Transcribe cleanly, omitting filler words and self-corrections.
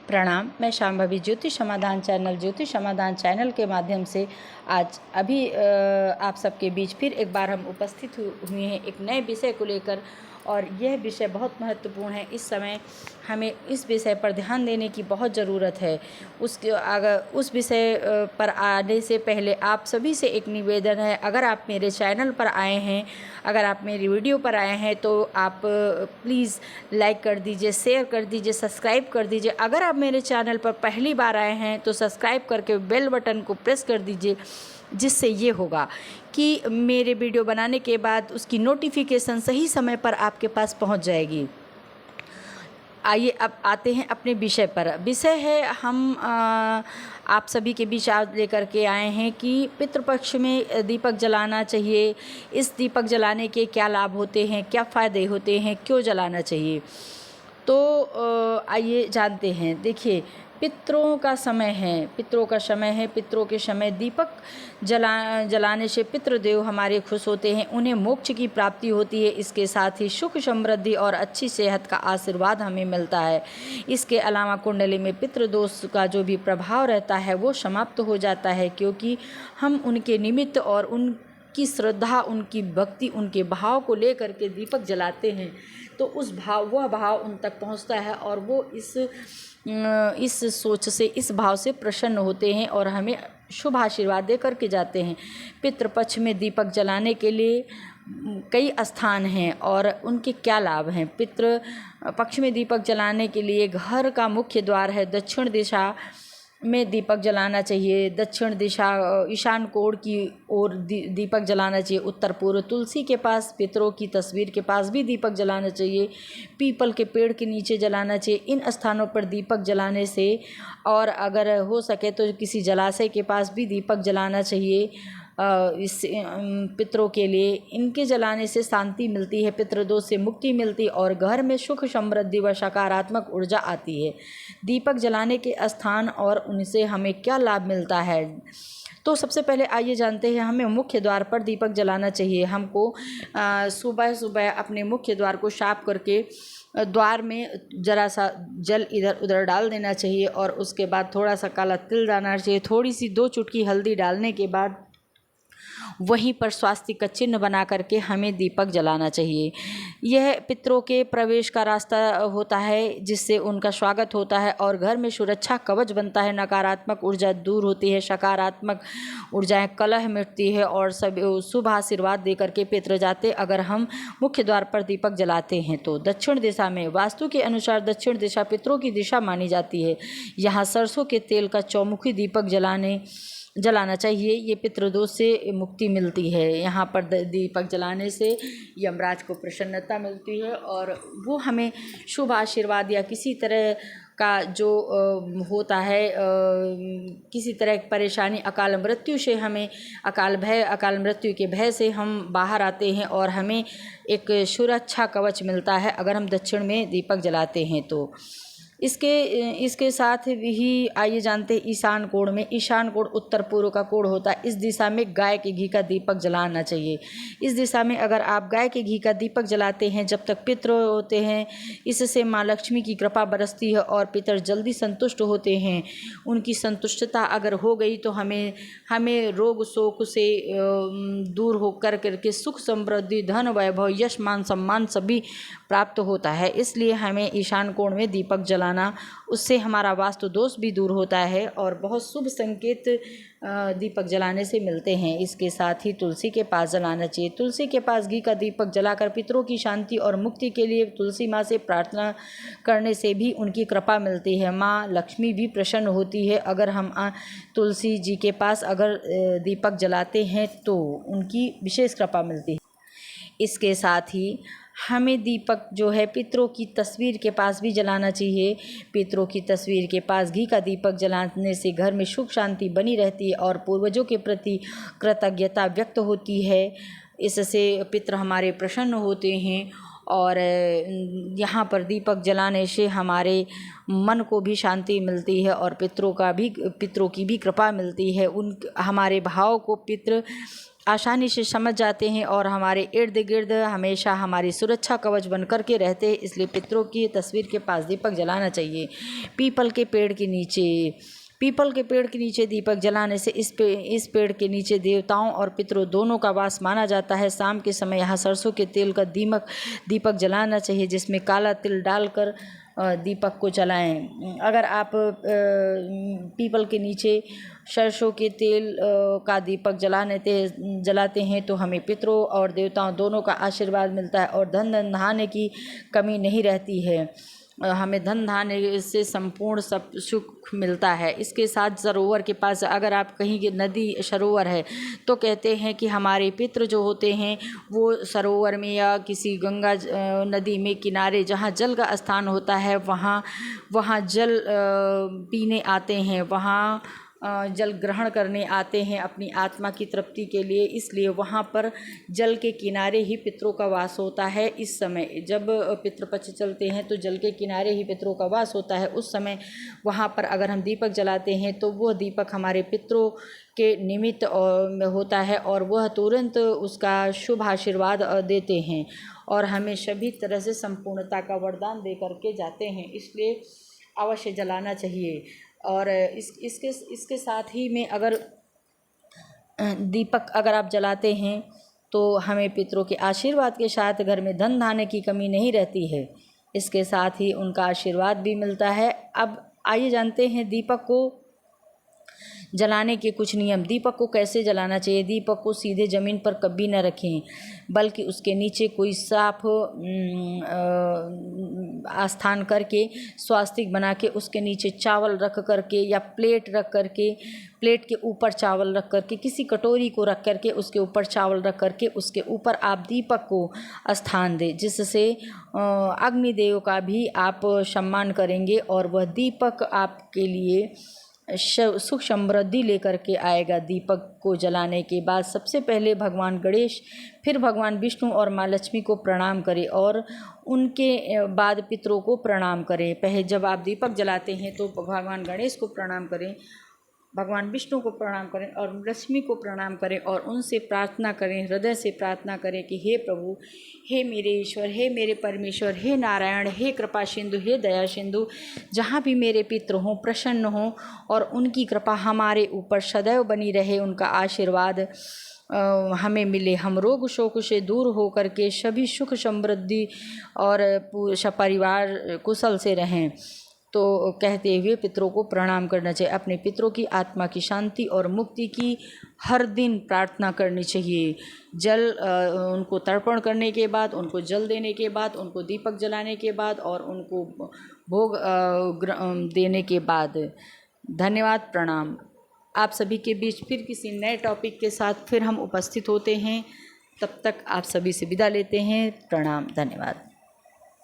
प्रणाम। मैं शांभवी ज्योतिष समाधान चैनल के माध्यम से आज अभी आप सबके बीच फिर एक बार हम उपस्थित हुए हैं एक नए विषय को लेकर, और यह विषय बहुत महत्वपूर्ण है। इस समय हमें इस विषय पर ध्यान देने की बहुत ज़रूरत है। उस विषय पर आने से पहले आप सभी से एक निवेदन है, अगर आप मेरे चैनल पर आए हैं, अगर आप मेरी वीडियो पर आए हैं तो आप प्लीज़ लाइक कर दीजिए, शेयर कर दीजिए, सब्सक्राइब कर दीजिए। अगर आप मेरे चैनल पर पहली बार आए हैं तो सब्सक्राइब करके बेल बटन को प्रेस कर दीजिए, जिससे ये होगा कि मेरे वीडियो बनाने के बाद उसकी नोटिफिकेशन सही समय पर आपके पास पहुंच जाएगी। आइए अब आते हैं अपने विषय पर। विषय है हम आप सभी के बीच आज लेकर के आए हैं कि पितृपक्ष में दीपक जलाना चाहिए। इस दीपक जलाने के क्या लाभ होते हैं, क्या फ़ायदे होते हैं, क्यों जलाना चाहिए, तो आइए जानते हैं। देखिए, पितरों का समय है, पितरों के समय दीपक जलाने से पितृदेव हमारे खुश होते हैं, उन्हें मोक्ष की प्राप्ति होती है। इसके साथ ही सुख समृद्धि और अच्छी सेहत का आशीर्वाद हमें मिलता है। इसके अलावा कुंडली में पितृदोष का जो भी प्रभाव रहता है वो समाप्त हो जाता है, क्योंकि हम उनके निमित्त और उनकी श्रद्धा, उनकी भक्ति, उनके भाव को लेकर के दीपक जलाते हैं, तो वह भाव उन तक पहुंचता है और वो इस सोच से, इस भाव से प्रसन्न होते हैं और हमें शुभ आशीर्वाद दे करके जाते हैं। पितृपक्ष में दीपक जलाने के लिए कई स्थान हैं और उनके क्या लाभ हैं। पितृ पक्ष में दीपक जलाने के लिए घर का मुख्य द्वार है दक्षिण दिशा में दीपक जलाना चाहिए। दक्षिण दिशा ईशान कोण की ओर दीपक जलाना चाहिए। उत्तर पूर्व तुलसी के पास, पितरों की तस्वीर के पास भी दीपक जलाना चाहिए। पीपल के पेड़ के नीचे जलाना चाहिए। इन स्थानों पर दीपक जलाने से, और अगर हो सके तो किसी जलाशय के पास भी दीपक जलाना चाहिए। इस पितरों के लिए इनके जलाने से शांति मिलती है, पितृदोष से मुक्ति मिलती है और घर में सुख समृद्धि व सकारात्मक ऊर्जा आती है। दीपक जलाने के स्थान और उनसे हमें क्या लाभ मिलता है, तो सबसे पहले आइए जानते हैं। हमें मुख्य द्वार पर दीपक जलाना चाहिए। हमको सुबह सुबह अपने मुख्य द्वार को साफ करके द्वार में जरा सा जल इधर उधर डाल देना चाहिए और उसके बाद थोड़ा सा काला तिल डालना चाहिए। थोड़ी सी 2 चुटकी हल्दी डालने के बाद वहीं पर स्वास्तिक का चिन्ह बना करके हमें दीपक जलाना चाहिए। यह पितरों के प्रवेश का रास्ता होता है, जिससे उनका स्वागत होता है और घर में सुरक्षा कवच बनता है। नकारात्मक ऊर्जा दूर होती है, सकारात्मक ऊर्जाएं कलह मिटती है और सब शुभ आशीर्वाद दे करके पितर जाते। अगर हम मुख्य द्वार पर दीपक जलाते हैं तो दक्षिण दिशा में, वास्तु के अनुसार दक्षिण दिशा पितरों की दिशा मानी जाती है। यहाँ सरसों के तेल का चौमुखी दीपक जलाना चाहिए। ये पितृदोष से मुक्ति मिलती है। यहाँ पर दीपक जलाने से यमराज को प्रसन्नता मिलती है और वो हमें शुभ आशीर्वाद या किसी तरह का जो होता है, किसी तरह की परेशानी, अकाल मृत्यु से हमें अकाल मृत्यु के भय से हम बाहर आते हैं और हमें एक सुरक्षा कवच मिलता है अगर हम दक्षिण में दीपक जलाते हैं तो। इसके साथ ही आइए जानते हैं ईशान कोण में। ईशान कोण उत्तर पूर्व का कोण होता है। इस दिशा में गाय के घी का दीपक जलाना चाहिए। इस दिशा में अगर आप गाय के घी का दीपक जलाते हैं जब तक पितर होते हैं, इससे माँ लक्ष्मी की कृपा बरसती है और पितर जल्दी संतुष्ट होते हैं। उनकी संतुष्टता अगर हो गई तो हमें रोग शोक से दूर होकर करके सुख समृद्धि, धन, वैभव, यश, मान, सम्मान सभी प्राप्त होता है। इसलिए हमें ईशान कोण में दीपक जलाना, उससे हमारा वास्तु दोष भी दूर होता है और बहुत शुभ संकेत दीपक जलाने से मिलते हैं। इसके साथ ही तुलसी के पास जलाना चाहिए। तुलसी के पास घी का दीपक जलाकर पितरों की शांति और मुक्ति के लिए तुलसी माँ से प्रार्थना करने से भी उनकी कृपा मिलती है। माँ लक्ष्मी भी प्रसन्न होती है। अगर हम तुलसी जी के पास अगर दीपक जलाते हैं तो उनकी विशेष कृपा मिलती है। इसके साथ ही हमें दीपक जो है पितरों की तस्वीर के पास भी जलाना चाहिए। पितरों की तस्वीर के पास घी का दीपक जलाने से घर में सुख शांति बनी रहती है और पूर्वजों के प्रति कृतज्ञता व्यक्त होती है। इससे पितर हमारे प्रसन्न होते हैं और यहाँ पर दीपक जलाने से हमारे मन को भी शांति मिलती है और पितरों की भी कृपा मिलती है। हमारे भाव को पितर आसानी से समझ जाते हैं और हमारे इर्द गिर्द हमेशा हमारी सुरक्षा कवच बन कर के रहते हैं। इसलिए पितरों की तस्वीर के पास दीपक जलाना चाहिए। पीपल के पेड़ के नीचे दीपक जलाने से इस पेड़ के नीचे देवताओं और पितरों दोनों का वास माना जाता है। शाम के समय यहाँ सरसों के तेल का दीपक जलाना चाहिए, जिसमें काला तिल डालकर दीपक को जलाएं। अगर आप पीपल के नीचे सरसों के तेल का दीपक जलाते हैं तो हमें पितरों और देवताओं दोनों का आशीर्वाद मिलता है और धन धान्य की कमी नहीं रहती है। हमें धन धान्य से संपूर्ण सब सुख मिलता है। इसके साथ सरोवर के पास अगर आप कहीं की नदी सरोवर है तो कहते हैं कि हमारे पितृ जो होते हैं वो सरोवर में या किसी गंगा नदी में किनारे जहाँ जल का स्थान होता है वहाँ जल पीने आते हैं, वहाँ जल ग्रहण करने आते हैं अपनी आत्मा की तृप्ति के लिए। इसलिए वहाँ पर जल के किनारे ही पितरों का वास होता है। इस समय जब पितृपक्ष चलते हैं तो जल के किनारे ही पितरों का वास होता है। उस समय वहाँ पर अगर हम दीपक जलाते हैं तो वह दीपक हमारे पितरों के निमित्त में होता है और वह तुरंत उसका शुभ आशीर्वाद देते हैं और हमें सभी तरह से संपूर्णता का वरदान दे करके जाते हैं। इसलिए अवश्य जलाना चाहिए। और इसके साथ ही में अगर दीपक अगर आप जलाते हैं तो हमें पितरों के आशीर्वाद के साथ घर में धन धान्य की कमी नहीं रहती है। इसके साथ ही उनका आशीर्वाद भी मिलता है। अब आइए जानते हैं दीपक को जलाने के कुछ नियम। दीपक को कैसे जलाना चाहिए। दीपक को सीधे ज़मीन पर कभी न रखें, बल्कि उसके नीचे कोई साफ आस्थान करके स्वास्तिक बना के उसके नीचे चावल रख करके या प्लेट रख करके, प्लेट के ऊपर चावल रख करके, किसी कटोरी को रख करके उसके ऊपर चावल रख करके उसके ऊपर आप दीपक को स्थान दें, जिससे अग्निदेव का भी आप सम्मान करेंगे और वह दीपक आपके लिए सुख समृद्धि लेकर के आएगा। दीपक को जलाने के बाद सबसे पहले भगवान गणेश, फिर भगवान विष्णु और माँ लक्ष्मी को प्रणाम करें और उनके बाद पितरों को प्रणाम करें। पहले जब आप दीपक जलाते हैं तो भगवान गणेश को प्रणाम करें, भगवान विष्णु को प्रणाम करें और लक्ष्मी को प्रणाम करें और उनसे प्रार्थना करें, हृदय से प्रार्थना करें कि हे प्रभु, हे मेरे ईश्वर, हे मेरे परमेश्वर, हे नारायण, हे कृपा सिंधु, हे दया सिंधु, जहाँ भी मेरे पितृ हों प्रसन्न हों और उनकी कृपा हमारे ऊपर सदैव बनी रहे, उनका आशीर्वाद हमें मिले, हम रोग शोक से दूर हो करके सभी सुख समृद्धि और परिवार कुशल से रहें। तो कहते हुए पितरों को प्रणाम करना चाहिए। अपने पितरों की आत्मा की शांति और मुक्ति की हर दिन प्रार्थना करनी चाहिए। जल उनको तर्पण करने के बाद, उनको जल देने के बाद, उनको दीपक जलाने के बाद और उनको भोग देने के बाद। धन्यवाद, प्रणाम। आप सभी के बीच फिर किसी नए टॉपिक के साथ फिर हम उपस्थित होते हैं। तब तक आप सभी से विदा लेते हैं। प्रणाम, धन्यवाद।